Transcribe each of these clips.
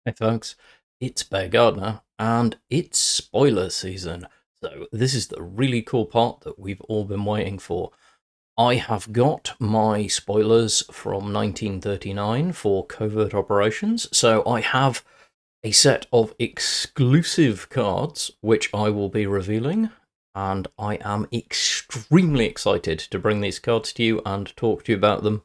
Hey folks, it's Bear Gardner, and it's spoiler season. So this is the really cool part that we've all been waiting for. I have got my spoilers from 1939 for Covert Operations, so I have a set of exclusive cards which I will be revealing, and I am extremely excited to bring these cards to you and talk to you about them.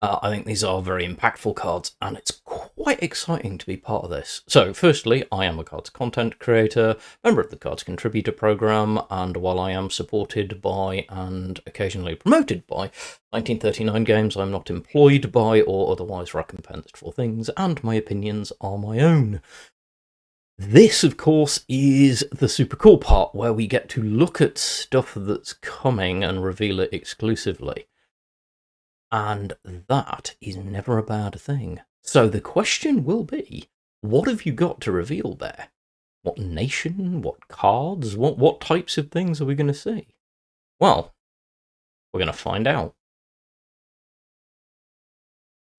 I think these are very impactful cards, and it's quite exciting to be part of this. So, firstly, I am a Kards Content Creator, member of the Kards Contributor Program, and while I am supported by and occasionally promoted by 1939 games, I'm not employed by or otherwise recompensed for things, and my opinions are my own. This, of course, is the super cool part, where we get to look at stuff that's coming and reveal it exclusively. And that is never a bad thing. So the question will be, what have you got to reveal there? What nation? What cards? What types of things are we going to see? Well, we're going to find out.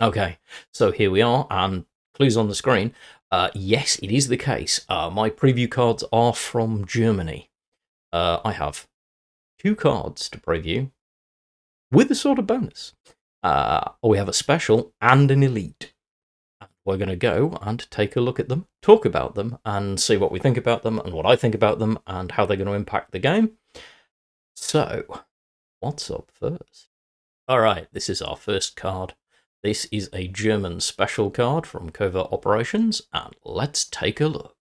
Okay, so here we are, and clues on the screen. Yes, it is the case. My preview cards are from Germany. I have 2 cards to preview with a sort of bonus. We have a special and an elite. We're going to go and take a look at them, talk about them, and see what we think about them, and what I think about them, and how they're going to impact the game. So, what's up first? Alright, this is our first card. This is a German special card from Covert Operations, and let's take a look.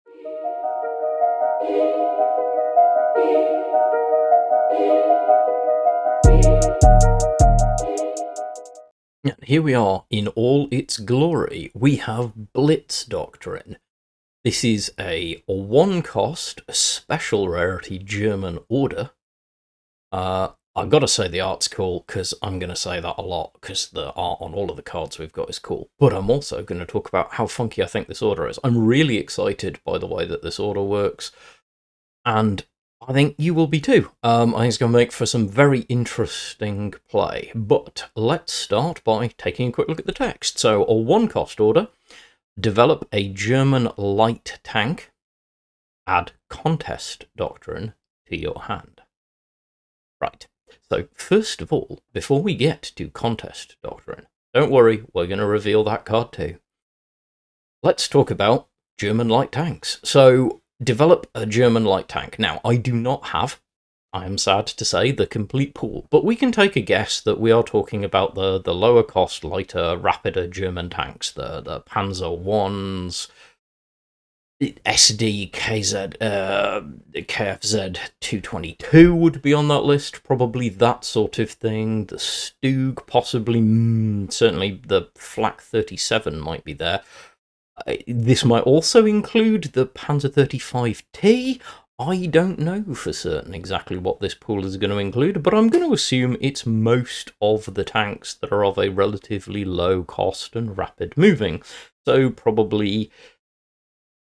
And here we are in all its glory. We have Blitz Doctrine. This is a 1-cost, special rarity German order. I've got to say the art's cool, because I'm going to say that a lot, because the art on all of the cards we've got is cool. But I'm also going to talk about how funky I think this order is. I'm really excited by the way that this order works, and I think you will be too. I think it's going to make for some very interesting play. But let's start by taking a quick look at the text. So, a 1-cost order. Develop a German light tank. Add Contest Doctrine to your hand. Right. So, first of all, before we get to Contest Doctrine, don't worry, we're going to reveal that card too. Let's talk about German light tanks. So, develop a German light tank. Now, I do not have, I am sad to say, the complete pool, but we can take a guess that we are talking about the lower cost, lighter, rapider German tanks, the Panzer Is, SD, KZ, KFZ 222 would be on that list, probably that sort of thing. The Stug, possibly, certainly the Flak 37 might be there. This might also include the Panzer 35T. I don't know for certain exactly what this pool is going to include, but I'm going to assume it's most of the tanks that are of a relatively low cost and rapid moving. So probably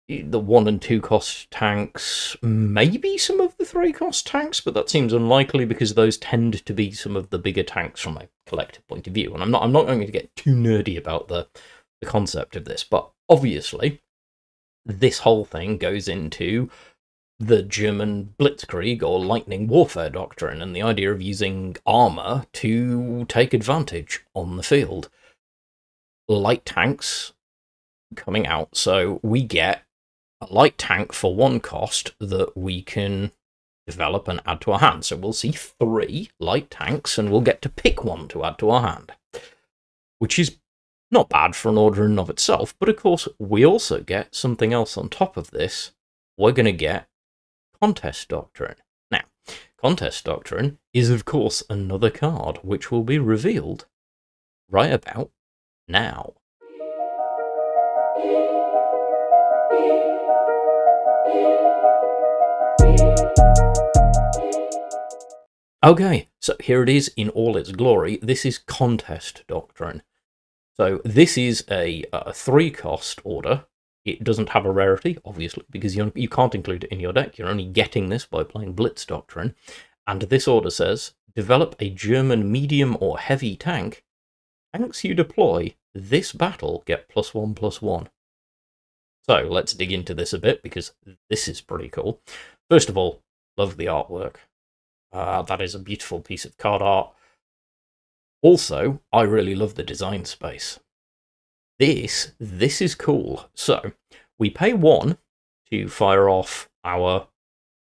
the 1 and 2 cost tanks, maybe some of the 3 cost tanks, but that seems unlikely because those tend to be some of the bigger tanks from a collective point of view. And I'm not going to get too nerdy about the concept of this, but obviously, this whole thing goes into the German Blitzkrieg or lightning warfare doctrine and the idea of using armor to take advantage on the field. Light tanks coming out, so we get a light tank for 1 cost that we can develop and add to our hand. So we'll see 3 light tanks and we'll get to pick one to add to our hand, which is not bad for an order in and of itself, but of course we also get something else on top of this. We're going to get Contest Doctrine. Now, Contest Doctrine is of course another card which will be revealed right about now. Okay, so here it is in all its glory. This is Contest Doctrine. So this is a 3-cost order. It doesn't have a rarity, obviously, because you can't include it in your deck. You're only getting this by playing Blitz Doctrine. And this order says, develop a German medium or heavy tank. Tanks you deploy this battle get +1/+1. So let's dig into this a bit, because this is pretty cool. First of all, love the artwork. That is a beautiful piece of card art. Also, I really love the design space. This is cool. So, we pay 1 to fire off our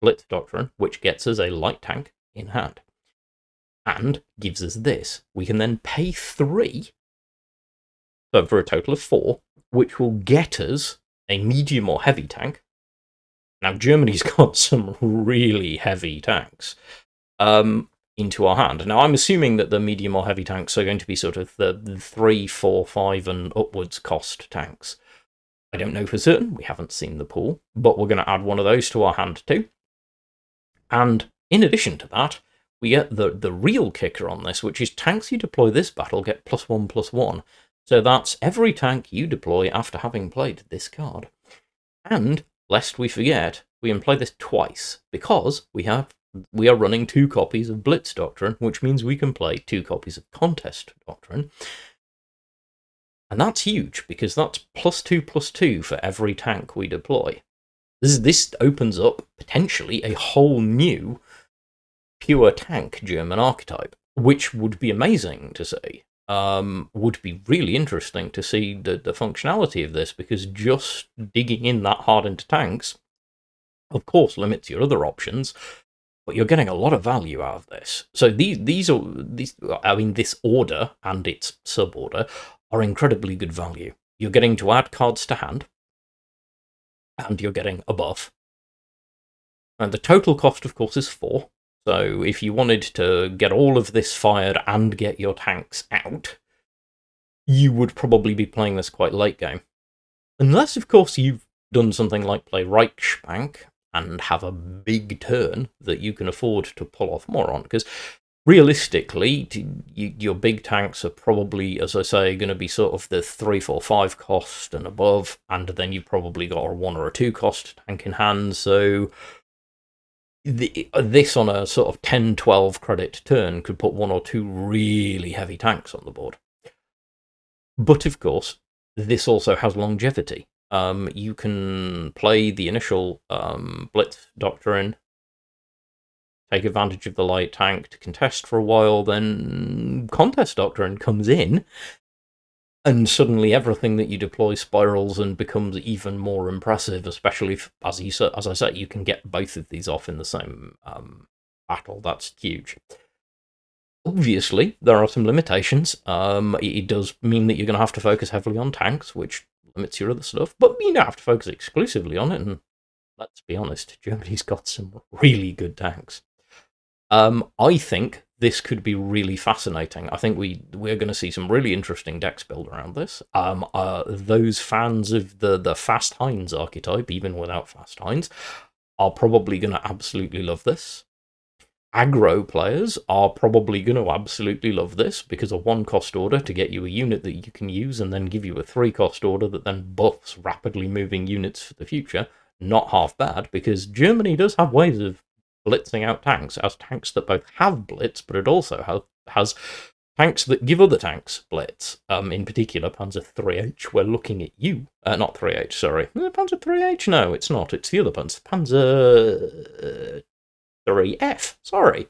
Blitz Doctrine, which gets us a light tank in hand, and gives us this. We can then pay 3, so for a total of 4, which will get us a medium or heavy tank. Now, Germany's got some really heavy tanks into our hand. Now, I'm assuming that the medium or heavy tanks are going to be sort of the 3, 4, 5 and upwards cost tanks. I don't know for certain, we haven't seen the pool, but we're going to add one of those to our hand too. And in addition to that, we get the real kicker on this, which is tanks you deploy this battle get +1/+1. So that's every tank you deploy after having played this card. And, lest we forget, we can play this twice, because we are running 2 copies of Blitz Doctrine, which means we can play 2 copies of Contest Doctrine. And that's huge, because that's +2/+2 for every tank we deploy. This opens up, potentially, a whole new pure tank German archetype, which would be amazing to see. Would be really interesting to see the functionality of this, because just digging in that hard into tanks, of course, limits your other options, but you're getting a lot of value out of this. So this order and its sub-order are incredibly good value. You're getting to add cards to hand, and you're getting a buff. And the total cost, of course, is 4. So if you wanted to get all of this fired and get your tanks out, you would probably be playing this quite late game. Unless, of course, you've done something like play Reichsbank and have a big turn that you can afford to pull off more on. Because realistically, your big tanks are probably, as I say, going to be sort of the 3, 4, 5 cost and above, and then you've probably got a 1 or a 2 cost tank in hand, so this on a sort of 10, 12 credit turn could put 1 or 2 really heavy tanks on the board. But of course, this also has longevity. You can play the initial Blitz Doctrine, take advantage of the light tank to contest for a while, then Contest Doctrine comes in, and suddenly everything that you deploy spirals and becomes even more impressive, especially if, as I say, you can get both of these off in the same battle. That's huge. Obviously, there are some limitations. It does mean that you're going to have to focus heavily on tanks, which limits your other stuff, but you don't have to focus exclusively on it, and let's be honest, Germany's got some really good tanks. I think this could be really fascinating. I think we're going to see some really interesting decks build around this. Those fans of the Fast Heinz archetype, even without Fast Heinz, are probably going to absolutely love this. Aggro players are probably going to absolutely love this, because a 1-cost order to get you a unit that you can use and then give you a 3-cost order that then buffs rapidly moving units for the future. Not half bad, because Germany does have ways of blitzing out tanks, as tanks that both have blitz, but it also has tanks that give other tanks blitz. In particular, Panzer 3H, we're looking at you. Not 3H, sorry. Panzer 3H? No, it's not. It's the other Panzer. Panzer 3F, sorry.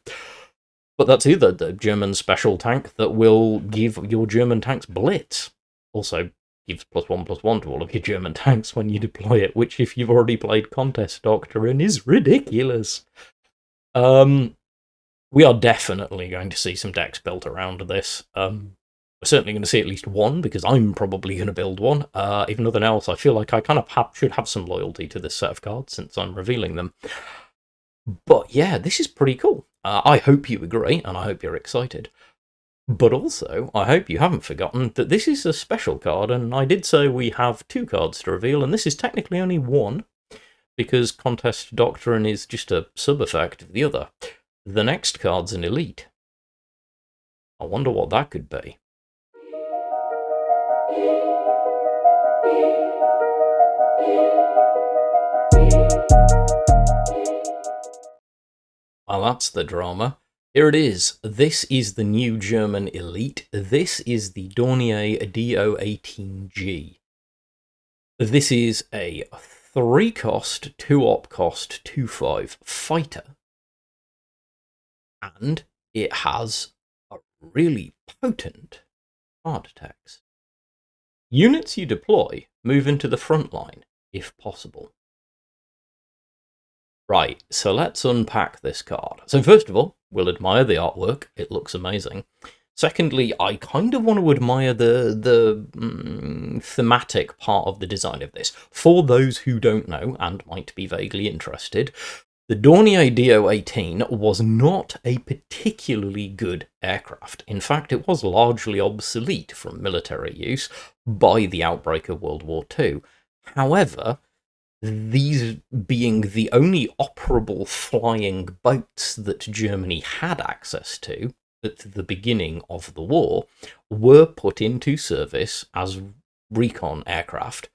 But that's either the German special tank that will give your German tanks blitz. Also gives +1/+1 to all of your German tanks when you deploy it, which, if you've already played Contest Doctrine, is ridiculous. We are definitely going to see some decks built around this. We're certainly going to see at least one, because I'm probably going to build one. If nothing else, I feel like I kind of should have some loyalty to this set of cards, since I'm revealing them. But yeah, this is pretty cool. I hope you agree, and I hope you're excited. But also, I hope you haven't forgotten that this is a special card, and I did say we have 2 cards to reveal, and this is technically only 1, because Contest Doctrine is just a sub-effect of the other. The next card's an elite. I wonder what that could be. Well, that's the drama. Here it is. This is the new German elite. This is the Dornier Do18G. This is a 3-cost, 2-op cost, 2/5 fighter, and it has a really potent card text. Units you deploy move into the front line, if possible. Right, so let's unpack this card. So first of all, we'll admire the artwork. It looks amazing. Secondly, I kind of want to admire the thematic part of the design of this. For those who don't know, and might be vaguely interested, the Dornier Do-18 was not a particularly good aircraft. In fact, it was largely obsolete from military use by the outbreak of World War II. However, these being the only operable flying boats that Germany had access to at the beginning of the war, were put into service as recon aircraft.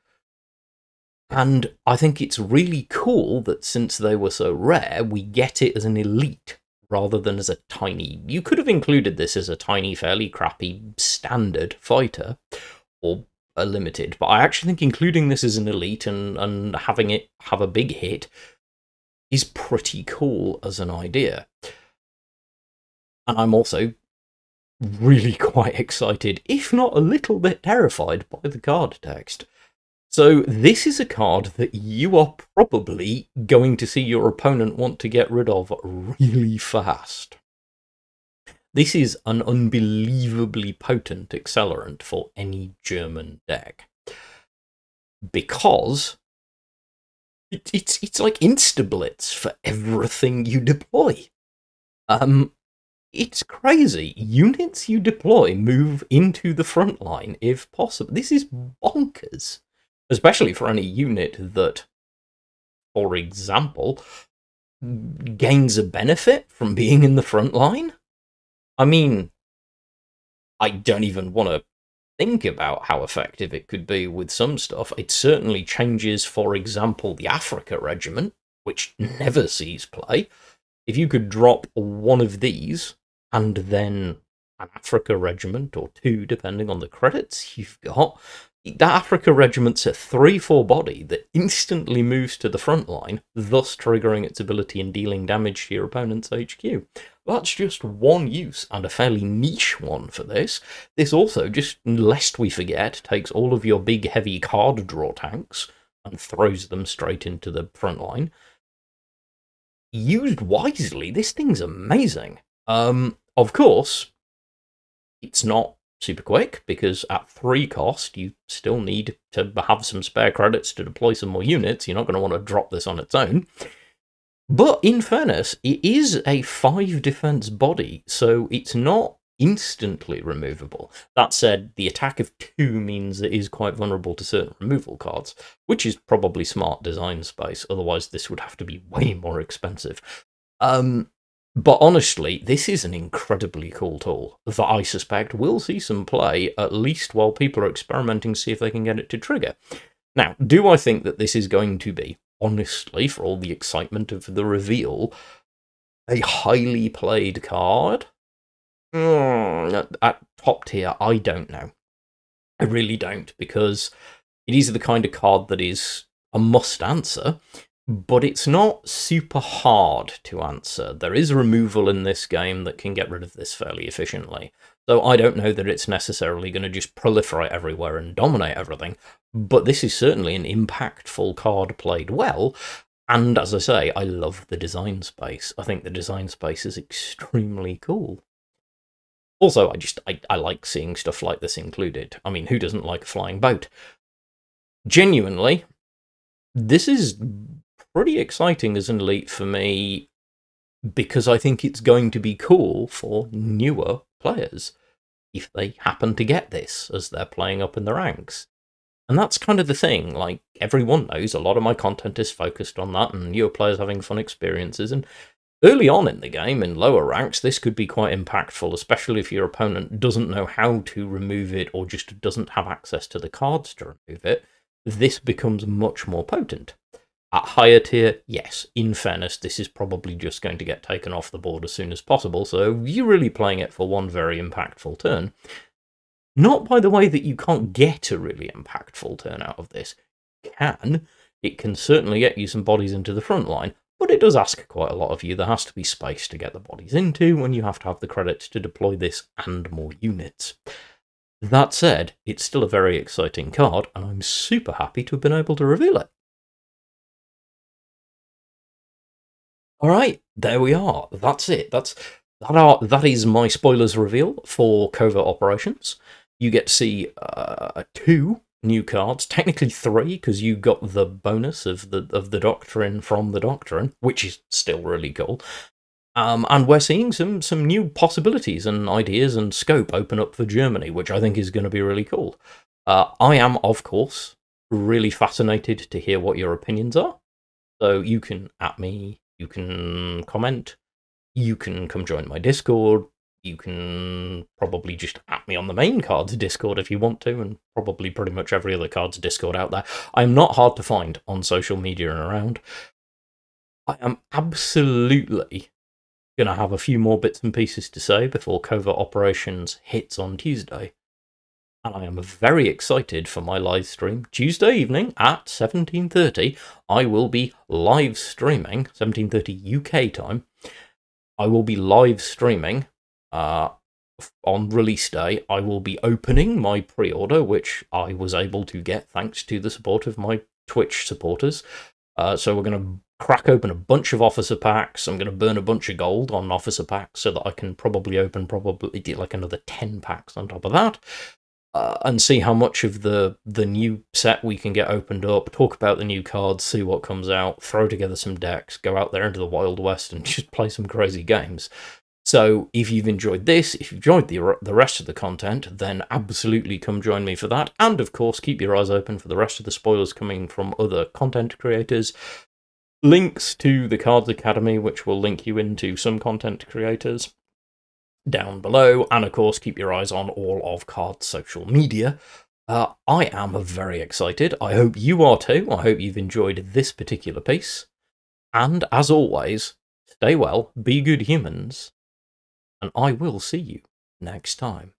And I think it's really cool that since they were so rare, we get it as an elite rather than as a tiny... You could have included this as a tiny, fairly crappy standard fighter, or a limited, but I actually think including this as an elite and having it have a big hit is pretty cool as an idea. And I'm also really quite excited, if not a little bit terrified, by the card text. So this is a card that you are probably going to see your opponent want to get rid of really fast. This is an unbelievably potent accelerant for any German deck, because it's like insta-blitz for everything you deploy. It's crazy. Units you deploy move into the front line if possible. This is bonkers, especially for any unit that, for example, gains a benefit from being in the front line. I mean, I don't even want to think about how effective it could be with some stuff. It certainly changes, for example, the Africa Regiment, which never sees play. If you could drop one of these, and then an Africa Regiment, or two, depending on the credits you've got, that Africa Regiment's a 3/4 body that instantly moves to the front line, thus triggering its ability in dealing damage to your opponent's HQ. That's just one use, and a fairly niche one for this. This also, just lest we forget, takes all of your big heavy card draw tanks and throws them straight into the front line. Used wisely, this thing's amazing. Of course, it's not super quick, because at 3 cost, you still need to have some spare credits to deploy some more units. You're not going to want to drop this on its own. But in fairness, it is a 5 defense body, so it's not instantly removable. That said, the attack of 2 means it is quite vulnerable to certain removal cards, which is probably smart design space, otherwise this would have to be way more expensive. But honestly, this is an incredibly cool tool that I suspect will see some play, at least while people are experimenting to see if they can get it to trigger. Now, do I think that this is going to be, honestly, for all the excitement of the reveal, a highly played card? At top tier, I don't know. I really don't, because it is the kind of card that is a must answer, but it's not super hard to answer. There is removal in this game that can get rid of this fairly efficiently. So I don't know that it's necessarily going to just proliferate everywhere and dominate everything, but this is certainly an impactful card played well. And as I say, I love the design space. I think the design space is extremely cool. Also, I like seeing stuff like this included. I mean, who doesn't like a flying boat? Genuinely, this is pretty exciting as an elite for me, because I think it's going to be cool for newer players if they happen to get this as they're playing up in the ranks. And that's kind of the thing. Like, everyone knows a lot of my content is focused on that and newer players having fun experiences, and early on in the game, in lower ranks, this could be quite impactful, especially if your opponent doesn't know how to remove it or just doesn't have access to the cards to remove it. This becomes much more potent. At higher tier, yes, in fairness, this is probably just going to get taken off the board as soon as possible, so you're really playing it for one very impactful turn. Not by the way that you can't get a really impactful turn out of this. It can certainly get you some bodies into the front line, but it does ask quite a lot of you. There has to be space to get the bodies into, and you have to have the credits to deploy this and more units. That said, it's still a very exciting card, and I'm super happy to have been able to reveal it. Alright, there we are. That's it. That is my spoilers reveal for Covert Operations. You get to see 2 new cards, technically 3, because you got the bonus of the Doctrine from the Doctrine, which is still really cool. And we're seeing some new possibilities and ideas and scope open up for Germany, which I think is going to be really cool. I am, of course, really fascinated to hear what your opinions are. So you can at me, you can comment, you can come join my Discord, you can probably just at me on the main Cards Discord if you want to, and probably pretty much every other Cards Discord out there. I'm not hard to find on social media and around. I am absolutely going to have a few more bits and pieces to say before Covert Operations hits on Tuesday. And I am very excited for my live stream. Tuesday evening at 17:30, I will be live streaming, 17:30 UK time. I will be live streaming on release day. I will be opening my pre-order, which I was able to get thanks to the support of my Twitch supporters. So we're going to crack open a bunch of officer packs. I'm going to burn a bunch of gold on officer packs so that I can probably open like another 10 packs on top of that. And see how much of the new set we can get opened up, talk about the new cards, see what comes out, throw together some decks, go out there into the Wild West and just play some crazy games. So if you've enjoyed this, if you've enjoyed the rest of the content, then absolutely come join me for that. And of course, keep your eyes open for the rest of the spoilers coming from other content creators. Links to the Cards Academy, which will link you into some content creators, down below, and of course keep your eyes on all of Cards' social media. I am very excited. I hope you are too. I hope you've enjoyed this particular piece. And as always, stay well, be good humans, and I will see you next time.